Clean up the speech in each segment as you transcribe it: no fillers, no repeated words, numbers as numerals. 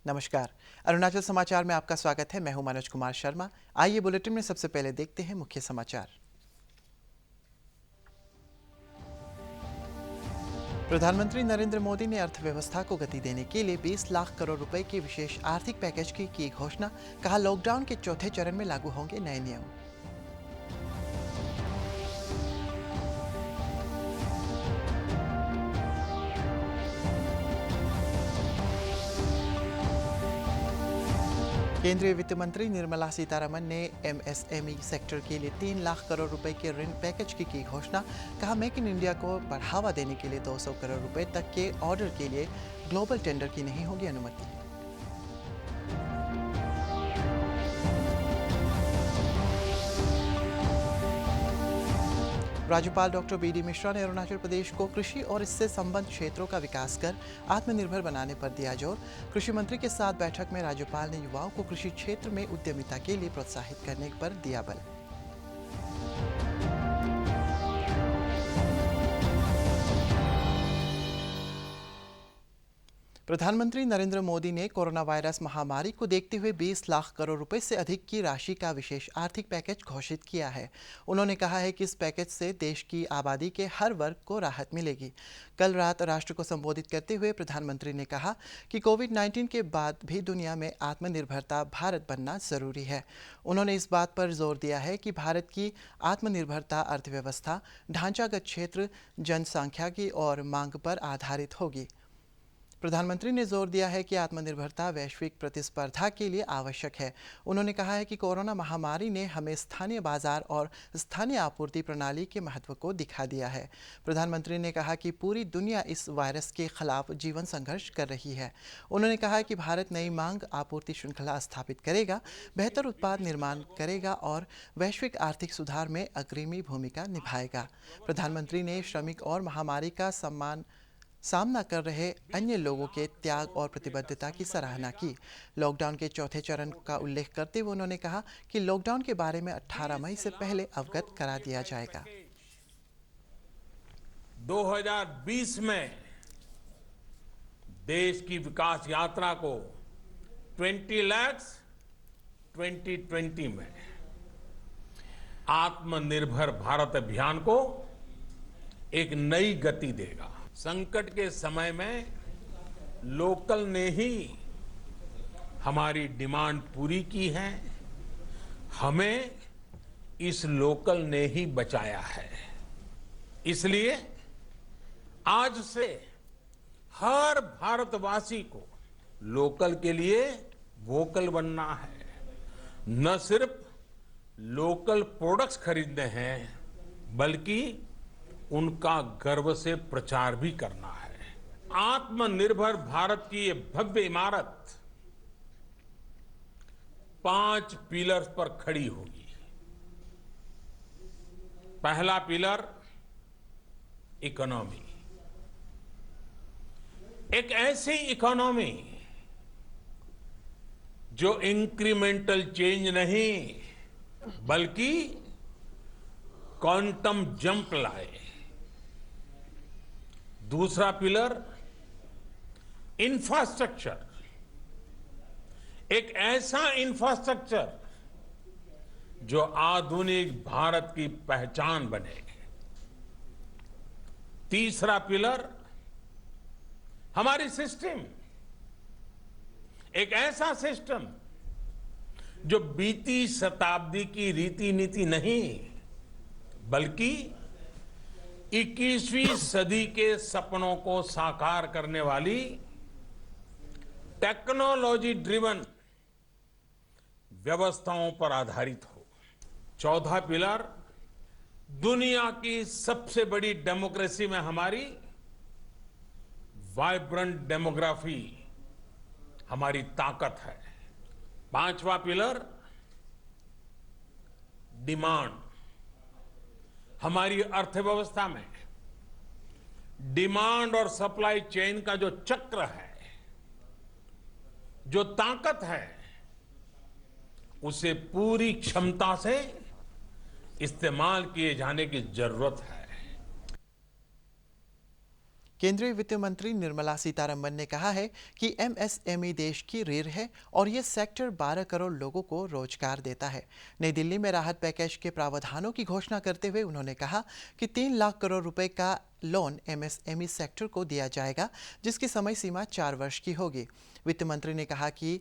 नमस्कार। अरुणाचल समाचार में आपका स्वागत है। मैं हूं मनोज कुमार शर्मा। आइए बुलेटिन में सबसे पहले देखते हैं मुख्य समाचार। प्रधानमंत्री नरेंद्र मोदी ने अर्थव्यवस्था को गति देने के लिए 20 लाख करोड़ रुपए के विशेष आर्थिक पैकेज की घोषणा। कहा, लॉकडाउन के चौथे चरण में लागू होंगे नए नियम। केंद्रीय वित्त मंत्री निर्मला सीतारमण ने एमएसएमई सेक्टर के लिए 3 लाख करोड़ रुपए के ऋण पैकेज की घोषणा। कहा, मेक इन इंडिया को बढ़ावा देने के लिए 200 करोड़ रुपए तक के ऑर्डर के लिए ग्लोबल टेंडर की नहीं होगी अनुमति। राज्यपाल डॉक्टर बीडी मिश्रा ने अरुणाचल प्रदेश को कृषि और इससे संबद्ध क्षेत्रों का विकास कर आत्मनिर्भर बनाने पर दिया जोर। कृषि मंत्री के साथ बैठक में राज्यपाल ने युवाओं को कृषि क्षेत्र में उद्यमिता के लिए प्रोत्साहित करने पर दिया बल। प्रधानमंत्री नरेंद्र मोदी ने कोरोना वायरस महामारी को देखते हुए 20 लाख करोड़ रुपए से अधिक की राशि का विशेष आर्थिक पैकेज घोषित किया है। उन्होंने कहा है कि इस पैकेज से देश की आबादी के हर वर्ग को राहत मिलेगी। कल रात राष्ट्र को संबोधित करते हुए प्रधानमंत्री ने कहा कि कोविड-19 के बाद भी दुनिया में आत्मनिर्भरता भारत बनना जरूरी है। उन्होंने इस बात पर जोर दिया है कि भारत की आत्मनिर्भरता अर्थव्यवस्था, ढांचागत क्षेत्र, जनसांख्यिकी और मांग पर आधारित होगी। प्रधानमंत्री ने जोर दिया है कि आत्मनिर्भरता वैश्विक प्रतिस्पर्धा के लिए आवश्यक है। उन्होंने कहा है कि कोरोना महामारी ने हमें स्थानीय बाजार और स्थानीय आपूर्ति प्रणाली के महत्व को दिखा दिया है। प्रधानमंत्री ने कहा कि पूरी दुनिया इस वायरस के खिलाफ जीवन संघर्ष कर रही है। उन्होंने कहा कि भारत नई मांग आपूर्ति श्रृंखला स्थापित करेगा, बेहतर उत्पाद निर्माण करेगा और वैश्विक आर्थिक सुधार में अग्रणी भूमिका निभाएगा। प्रधानमंत्री ने श्रमिक और महामारी का सामना कर रहे अन्य लोगों के त्याग और प्रतिबद्धता की सराहना की। लॉकडाउन के चौथे चरण का उल्लेख करते हुए उन्होंने कहा कि लॉकडाउन के बारे में 18 मई से पहले अवगत करा दिया जाएगा। 2020 में देश की विकास यात्रा को 20 लाख 2020 में आत्मनिर्भर भारत अभियान को एक नई गति देगा। संकट के समय में लोकल ने ही हमारी डिमांड पूरी की है, हमें इस लोकल ने ही बचाया है। इसलिए आज से हर भारतवासी को लोकल के लिए वोकल बनना है। न सिर्फ लोकल प्रोडक्ट्स खरीदने हैं, बल्कि उनका गर्व से प्रचार भी करना है। आत्मनिर्भर भारत की ये भव्य इमारत 5 पिलर्स पर खड़ी होगी। पहला पिलर इकोनॉमी, एक ऐसी इकोनॉमी जो इंक्रीमेंटल चेंज नहीं बल्कि क्वांटम जंप लाए। दूसरा पिलर इंफ्रास्ट्रक्चर, एक ऐसा इंफ्रास्ट्रक्चर जो आधुनिक भारत की पहचान बने। तीसरा पिलर हमारी सिस्टम, एक ऐसा सिस्टम जो बीती शताब्दी की रीति नीति नहीं बल्कि 21वीं सदी के सपनों को साकार करने वाली टेक्नोलॉजी ड्रिवन व्यवस्थाओं पर आधारित हो। चौथा पिलर दुनिया की सबसे बड़ी डेमोक्रेसी में हमारी वाइब्रेंट डेमोग्राफी हमारी ताकत है। पांचवा पिलर डिमांड, हमारी अर्थव्यवस्था में डिमांड और सप्लाई चेन का जो चक्र है, जो ताकत है, उसे पूरी क्षमता से इस्तेमाल किए जाने की जरूरत है। केंद्रीय वित्त मंत्री निर्मला सीतारमण ने कहा है कि एमएसएमई देश की रीढ़ है और ये सेक्टर 12 करोड़ लोगों को रोजगार देता है। नई दिल्ली में राहत पैकेज के प्रावधानों की घोषणा करते हुए उन्होंने कहा कि 3 लाख करोड़ रुपए का लोन एमएसएमई सेक्टर को दिया जाएगा, जिसकी समय सीमा 4 वर्ष की होगी। वित्त मंत्री ने कहा कि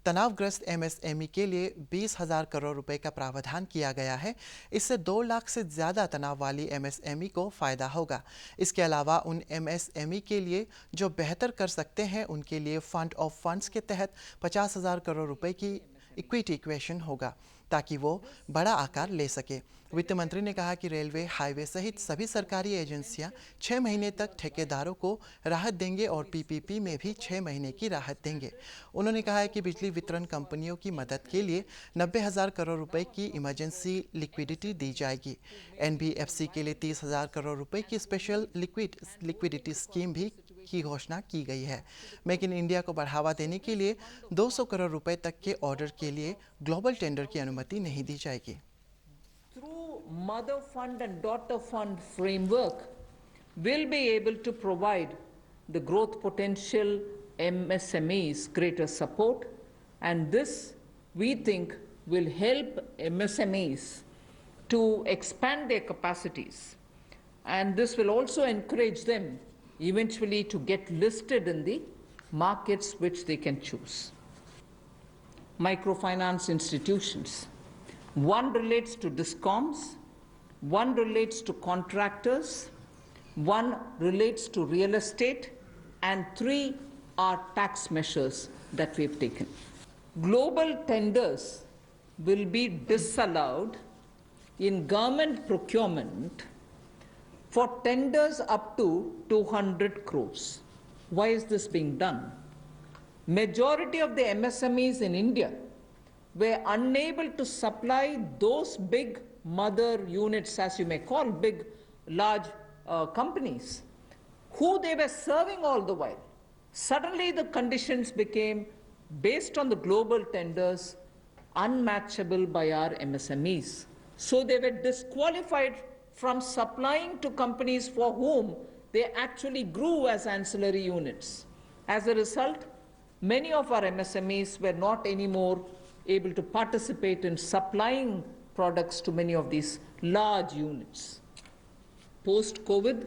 तनावग्रस्त एमएसएमई के लिए 20,000 करोड़ रुपए का प्रावधान किया गया है। इससे 2 लाख से ज़्यादा तनाव वाली एमएसएमई को फ़ायदा होगा। इसके अलावा उन एमएसएमई के लिए जो बेहतर कर सकते हैं, उनके लिए फंड ऑफ फंड्स के तहत 50,000 करोड़ रुपए की इक्विटी इक्वेशन होगा, ताकि वो बड़ा आकार ले सके। वित्त मंत्री ने कहा कि रेलवे, हाईवे सहित सभी सरकारी एजेंसियां 6 महीने तक ठेकेदारों को राहत देंगे और पीपीपी में भी 6 महीने की राहत देंगे। उन्होंने कहा है कि बिजली वितरण कंपनियों की मदद के लिए 90,000 करोड़ रुपए की इमरजेंसी लिक्विडिटी दी जाएगी। एनबीएफसी के लिए 30,000 करोड़ रुपए की स्पेशल लिक्विडिटी स्कीम भी की घोषणा की गई है। मेक इन इंडिया को बढ़ावा देने के लिए 200 करोड़ रुपए तक के ऑर्डर के लिए ग्लोबल टेंडर की अनुमति नहीं दी जाएगी। Through mother fund and daughter fund framework, we'll be able to provide the growth potential MSMEs greater support, and this we think will help MSMEs to expand their capacities, and this will also encourage them eventually to get listed in the markets which they can choose. Microfinance institutions. One relates to DISCOMs, one relates to contractors, one relates to real estate, and 3 are tax measures that we've taken. Global tenders will be disallowed in government procurement for tenders up to 200 crores. Why is this being done? Majority of the MSMEs in India were unable to supply those big mother units, as you may call, big, large companies, who they were serving all the while. Suddenly the conditions became, based on the global tenders, unmatchable by our MSMEs. So they were disqualified from supplying to companies for whom they actually grew as ancillary units. As a result, many of our MSMEs were not anymore able to participate in supplying products to many of these large units. Post-COVID,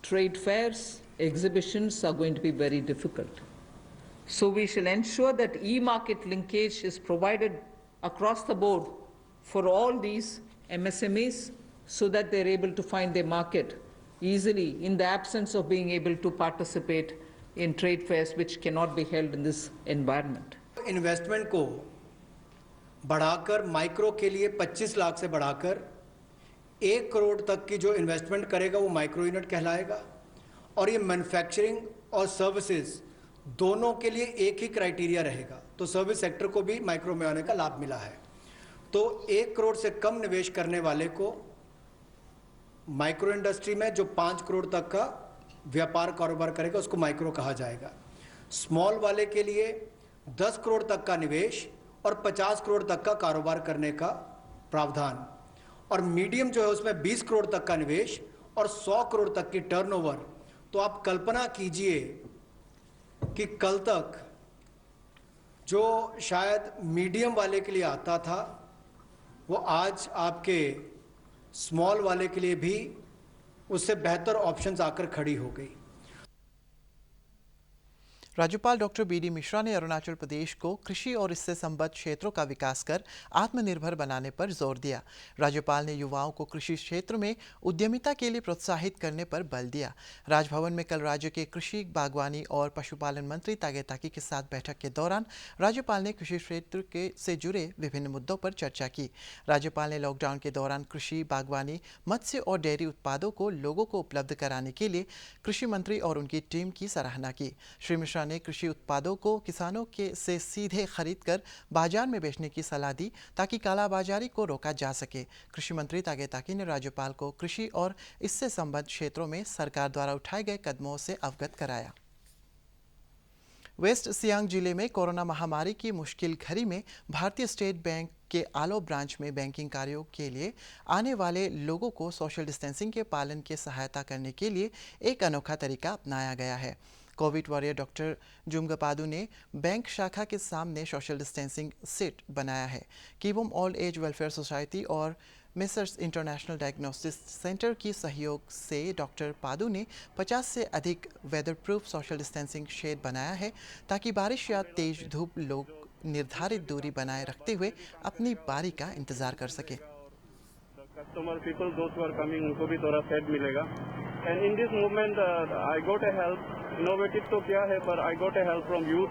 trade fairs, exhibitions are going to be very difficult. So we shall ensure that e-market linkage is provided across the board for all these MSMEs so that they're able to find their market easily in the absence of being able to participate in trade fairs which cannot be held in this environment. Investment को बढ़ाकर micro के लिए 25 लाख से बढ़ाकर 1 करोड़ तक की जो investment करेगा वो माइक्रो यूनिट कहलाएगा, और ये मैन्युफैक्चरिंग और सर्विसेज दोनों के लिए एक ही क्राइटेरिया रहेगा। तो सर्विस सेक्टर को भी माइक्रो में आने का लाभ मिला है। तो 1 करोड़ से कम निवेश करने वाले को माइक्रो इंडस्ट्री में जो 5 करोड़ तक का व्यापार कारोबार करेगा उसको माइक्रो कहा जाएगा। स्मॉल वाले के लिए 10 करोड़ तक का निवेश और 50 करोड़ तक का कारोबार करने का प्रावधान, और मीडियम जो है उसमें 20 करोड़ तक का निवेश और 100 करोड़ तक की टर्नओवर। तो आप कल्पना कीजिए कि कल तक जो शायद मीडियम वाले के लिए आता था वो आज आपके स्मॉल वाले के लिए भी उससे बेहतर ऑप्शंस आकर खड़ी हो गई। राज्यपाल डॉक्टर बी.डी. मिश्रा ने अरुणाचल प्रदेश को कृषि और इससे संबद्ध क्षेत्रों का विकास कर आत्मनिर्भर बनाने पर जोर दिया। राज्यपाल ने युवाओं को कृषि क्षेत्र में उद्यमिता के लिए प्रोत्साहित करने पर बल दिया। राजभवन में कल राज्य के कृषि, बागवानी और पशुपालन मंत्री तागे ताकी के साथ बैठक के दौरान राज्यपाल ने कृषि क्षेत्र से जुड़े विभिन्न मुद्दों पर चर्चा की। राज्यपाल ने लॉकडाउन के दौरान कृषि, बागवानी, मत्स्य और डेयरी उत्पादों को लोगों को उपलब्ध कराने के लिए कृषि मंत्री और उनकी टीम की सराहना की। श्री मिश्रा ने कृषि उत्पादों को किसानों से सीधे खरीदकर बाजार में बेचने की सलाह दी ताकि कालाबाजारी को रोका जा सके। कृषि मंत्री तागे ताकी ने राज्यपाल को कृषि और इससे संबद्ध क्षेत्रों में सरकार द्वारा उठाए गए कदमों से अवगत कराया। वेस्ट सियांग जिले में कोरोना महामारी की मुश्किल घड़ी में भारतीय स्टेट बैंक के आलो ब्रांच में बैंकिंग कार्यों के लिए आने वाले लोगों को सोशल डिस्टेंसिंग के पालन की सहायता करने के लिए एक अनोखा तरीका अपनाया गया है। कोविड वॉरियर डॉक्टर जुमगपादु ने बैंक शाखा के सामने सोशल डिस्टेंसिंग सीट बनाया है। कीवोम ओल्ड एज वेलफेयर सोसाइटी और मेसर्स इंटरनेशनल डायग्नोस्टिस सेंटर की सहयोग से डॉक्टर पादु ने 50 से अधिक weather proof social distancing shed बनाया है ताकि बारिश या तेज धूप लोग निर्धारित दूरी बनाए रखते हुए अपनी बारी का इंतजार कर सके। कस्टमर पीपल दोस्त हु आर कमिंग उनको भी थोड़ा शेड मिलेगा। And in this movement I got a help. Innovative तो क्या है पर I got a help from youth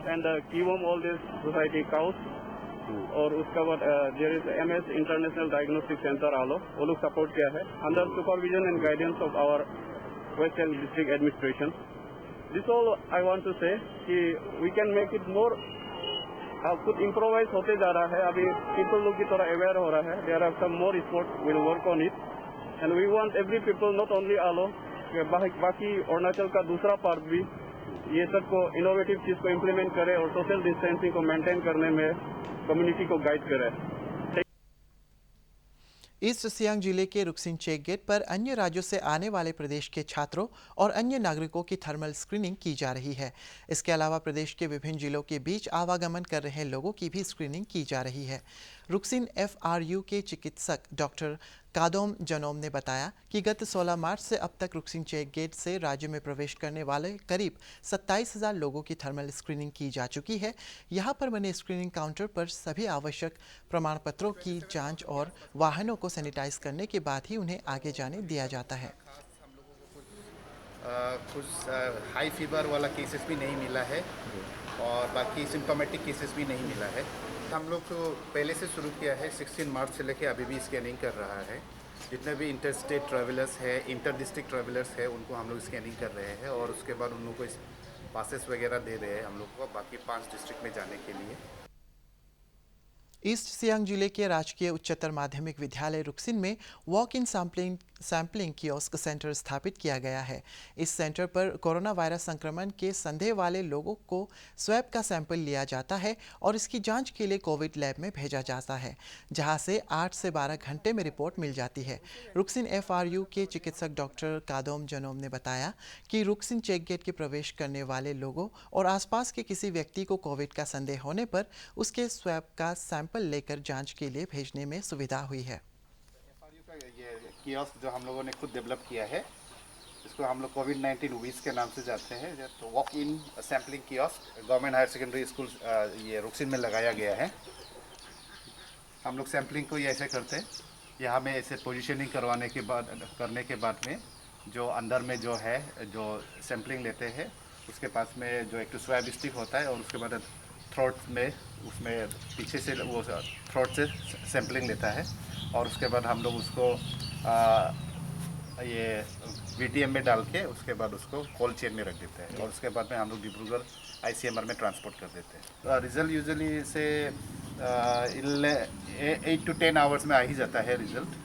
and कीवोम ओल्ड एज सोसाइटी काउस और उसका बाद there is MS international diagnostic centre Aalo वो लोग सपोर्ट किया है under supervision and guidance of our western district administration. This all I want to से कि we can make it more कुछ इम्प्रोवाइज होते जा रहा है। अभी पीपल लोग की थोड़ा अवेयर हो रहा है। There are some more sports will work on it and we want every people not only Aalo बाकी अरुणाचल का दूसरा पार्ट भी ये सब को इनोवेटिव चीज को इम्प्लीमेंट करे और सोशल डिस्टेंसिंग को मेंटेन करने में कम्युनिटी को गाइड करे। ईस्ट सियांग जिले के रुक्सिन चेक गेट पर अन्य राज्यों से आने वाले प्रदेश के छात्रों और अन्य नागरिकों की थर्मल स्क्रीनिंग की जा रही है। इसके अलावा प्रदेश के विभिन्न जिलों के बीच आवागमन कर रहे लोगों की भी स्क्रीनिंग की जा रही है। रुक्सिन FRU के चिकित्सक डॉक्टर कादोम जनोम ने बताया कि गत 16 मार्च से अब तक रुक्सिन चेक गेट से राज्य में प्रवेश करने वाले करीब 27,000 लोगों की थर्मल स्क्रीनिंग की जा चुकी है। यहां पर बने स्क्रीनिंग काउंटर पर सभी आवश्यक प्रमाण पत्रों की जांच और वाहनों को सैनिटाइज करने के बाद ही उन्हें आगे जाने दिया जाता है। कुछ हाई फीवर वाला केसेस भी नहीं मिला है और बाकी सिम्टोमेटिक केसेस भी नहीं मिला है। हम लोग तो पहले से शुरू किया है 16 मार्च से लेके अभी भी स्कैनिंग कर रहा है। जितने भी इंटर स्टेट ट्रैवलर्स है, इंटर डिस्ट्रिक्ट ट्रैवलर्स है, उनको हम लोग स्कैनिंग कर रहे हैं और उसके बाद उन लोगों को पासेस वगैरह दे रहे हैं हम लोग को बाकी 5 डिस्ट्रिक्ट में जाने के लिए। ईस्ट सियांग जिले के राजकीय उच्चतर माध्यमिक विद्यालय रुक्सिन में walk in sampling kiosk centre स्थापित किया गया है। इस सेंटर पर कोरोना वायरस संक्रमण के संदेह वाले लोगों को स्वैब का सैंपल लिया जाता है और इसकी जांच के लिए कोविड लैब में भेजा जाता है, जहां से 8 से 12 घंटे में रिपोर्ट मिल जाती है। रुक्सिन FRU के चिकित्सक डॉक्टर कादोम जनोम ने बताया कि रुक्सिन चेक गेट के प्रवेश करने वाले लोगों और आसपास के किसी व्यक्ति को कोविड का संदेह होने पर उसके स्वैब का सैंपल लेकर जांच के लिए भेजने में सुविधा हुई है। FRU का ये कियोस्क जो हम लोगों ने खुद डेवलप किया है, इसको हम लोग कोविड-19 वीज के नाम से जाते हैं। तो walk in sampling kiosk government higher secondary school ये रुक्सिन में लगाया गया है। हम लोग सैम्पलिंग को ये ऐसे करते हैं, यहाँ में ऐसे पोजीशनिंग करने के बाद में जो अंदर में जो है जो सैम्पलिंग लेते हैं उसके पास में जो एक स्वैब स्टिक होता है और उसके बाद थ्रोट में उसमें पीछे से वो थ्रोट से सैम्पलिंग लेता है और उसके बाद हम लोग उसको ये VTM में डाल के उसके बाद उसको कोल्ड चेन में रख देते हैं और उसके बाद में हम लोग डिब्रूगढ़ ICMR में ट्रांसपोर्ट कर देते हैं। रिज़ल्ट यूजुअली से 8 to 10 आवर्स में आ ही जाता है रिज़ल्ट।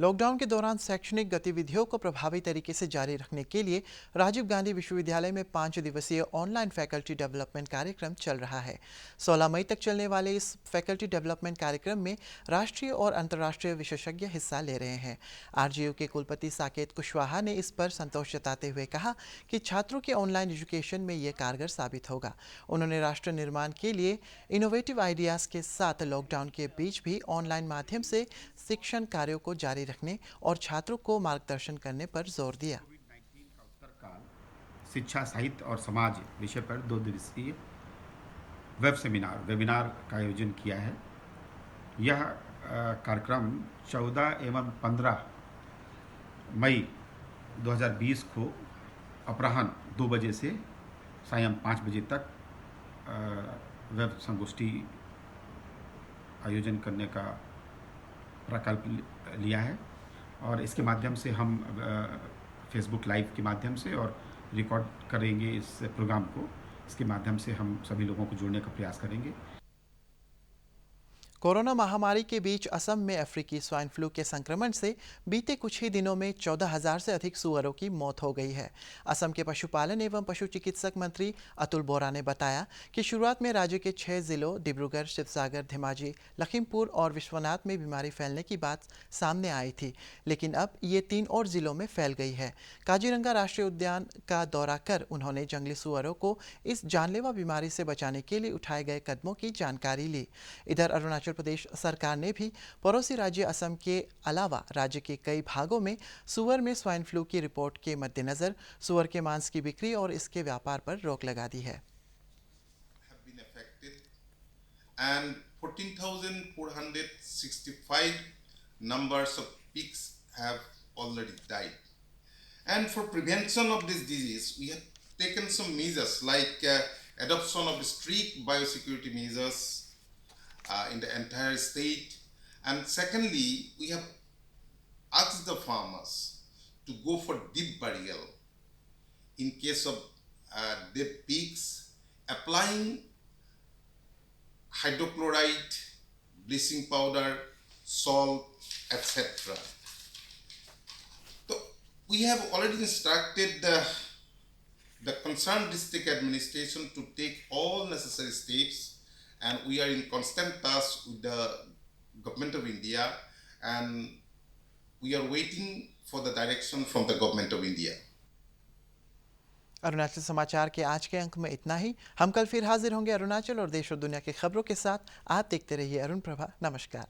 लॉकडाउन के दौरान शैक्षणिक गतिविधियों को प्रभावी तरीके से जारी रखने के लिए राजीव गांधी विश्वविद्यालय में 5 दिवसीय ऑनलाइन फैकल्टी डेवलपमेंट कार्यक्रम चल रहा है। 16 मई तक चलने वाले इस फैकल्टी डेवलपमेंट कार्यक्रम में राष्ट्रीय और अंतर्राष्ट्रीय विशेषज्ञ हिस्सा ले रहे हैं। RGU के कुलपति साकेत कुशवाहा ने इस पर संतोष जताते हुए कहा कि छात्रों के ऑनलाइन एजुकेशन में ये कारगर साबित होगा। उन्होंने राष्ट्र निर्माण के लिए इनोवेटिव आइडियाज़ के साथ लॉकडाउन के बीच भी ऑनलाइन माध्यम से शिक्षण कार्यों को जारी रखने और छात्रों को मार्गदर्शन करने पर जोर दिया। शिक्षा, साहित्य और समाज विषय पर 2 दिवसीय वेबिनार का आयोजन किया है। यह कार्यक्रम 14 एवं 15 मई 2020 को अपराह्न 2 बजे से सायं 5 बजे तक वेब संगोष्ठी आयोजन करने का प्रकल्प लिया है और इसके माध्यम से हम फेसबुक लाइव के माध्यम से और रिकॉर्ड करेंगे इस प्रोग्राम को। इसके माध्यम से हम सभी लोगों को जोड़ने का प्रयास करेंगे। कोरोना महामारी के बीच असम में अफ्रीकी स्वाइन फ्लू के संक्रमण से बीते कुछ ही दिनों में 14,000 से अधिक सुअरों की मौत हो गई है। असम के पशुपालन एवं पशु चिकित्सक मंत्री अतुल बोरा ने बताया कि शुरुआत में राज्य के 6 जिलों डिब्रूगढ़, शिवसागर, धेमाजी, लखीमपुर और विश्वनाथ में बीमारी फैलने की बात सामने आई थी, लेकिन अब ये 3 और जिलों में फैल गई है। काजीरंगा राष्ट्रीय उद्यान का दौरा कर उन्होंने जंगली सुअरों को इस जानलेवा बीमारी से बचाने के लिए उठाए गए कदमों की जानकारी ली। इधर अरुणाचल प्रदेश सरकार ने भी पड़ोसी राज्य असम के अलावा राज्य के कई भागों में सुअर में स्वाइन फ्लू की रिपोर्ट के मद्देनजर सुअर के मांस की बिक्री और इसके व्यापार पर रोक लगा दी है। And 14,465 numbers of pigs have already died. And for prevention of this disease, we have taken some measures like adoption of strict biosecurity measures in the entire state. And secondly, we have asked the farmers to go for deep burial in case of dead pigs, applying hydrochloride, bleaching powder, salt, etc. So we have already instructed the concerned district administration to take all necessary steps, and we are in constant touch with the government of India, and we are waiting for the direction from the government of India. Arunachal समाचार के आज के अंक में इतना ही। हम कल फिर हाजिर होंगे अरुणाचल और देश और दुनिया की खबरों के साथ। आप देखते रहिए अरुण प्रभा। नमस्कार।